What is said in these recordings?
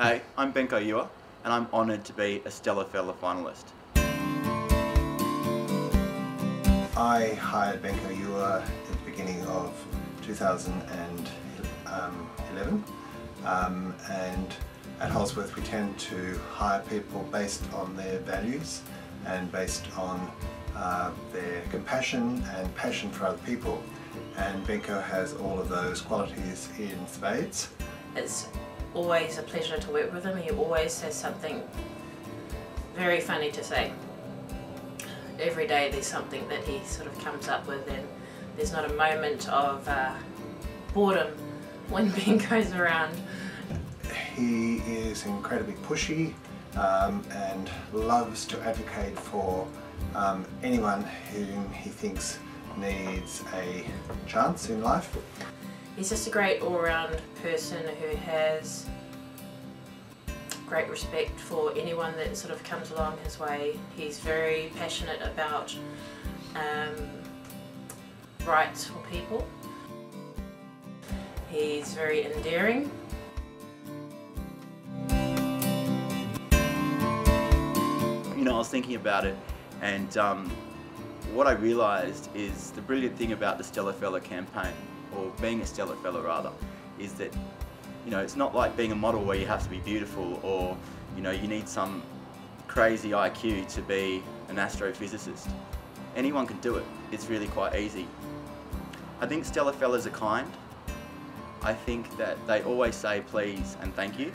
Hey, I'm Benko Ure, and I'm honoured to be a Stella finalist. I hired Benko Ure at the beginning of 2011, and at Holsworth we tend to hire people based on their values and based on their compassion and passion for other people, and Benko has all of those qualities in spades. It's always a pleasure to work with him. He always has something very funny to say. Every day there's something that he sort of comes up with, and there's not a moment of boredom when Benko's around. He is incredibly pushy and loves to advocate for anyone whom he thinks needs a chance in life. He's just a great all-round person who has great respect for anyone that sort of comes along his way. He's very passionate about rights for people. He's very endearing. You know, I was thinking about it, and what I realised is the brilliant thing about the Stella Fella campaign, or being a Stella Fella rather, is that, you know, it's not like being a model where you have to be beautiful, or, you know, you need some crazy IQ to be an astrophysicist. Anyone can do it. It's really quite easy. I think Stella Fellas are kind. I think that they always say please and thank you.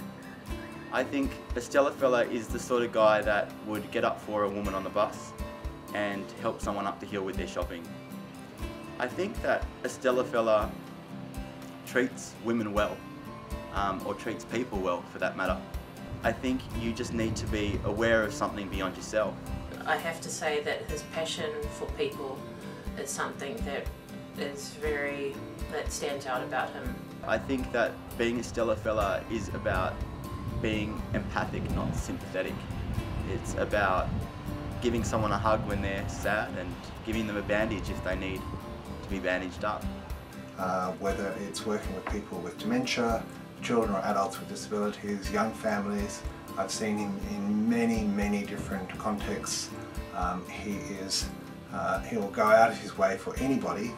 I think a Stella Fella is the sort of guy that would get up for a woman on the bus and help someone up the hill with their shopping. I think that a Stella Fella treats women well, or treats people well for that matter. I think you just need to be aware of something beyond yourself. I have to say that his passion for people is something that stands out about him. I think that being a Stella Fella is about being empathic, not sympathetic. It's about giving someone a hug when they're sad and giving them a bandage if they need to be bandaged up. Whether it's working with people with dementia, children or adults with disabilities, young families, I've seen him in many different contexts. He will go out of his way for anybody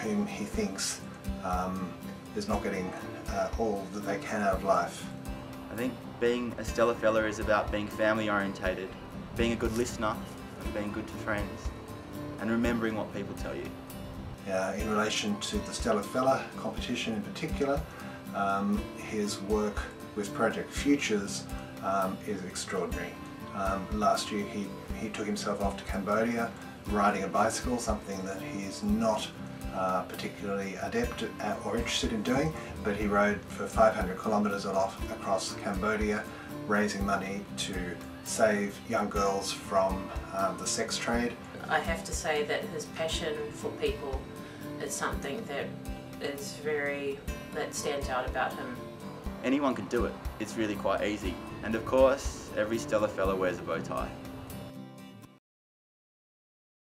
whom he thinks is not getting all that they can out of life. I think being a Stella Fella is about being family orientated, being a good listener and being good to friends, and remembering what people tell you. In relation to the Stella Fella competition in particular, his work with Project Futures is extraordinary. Last year he took himself off to Cambodia riding a bicycle, something that he's not particularly adept at or interested in doing, but he rode for 500 kilometres across Cambodia, raising money to save young girls from the sex trade. I have to say that his passion for people is something that stands out about him. Anyone can do it. It's really quite easy. And of course, every Stella Fella wears a bow tie.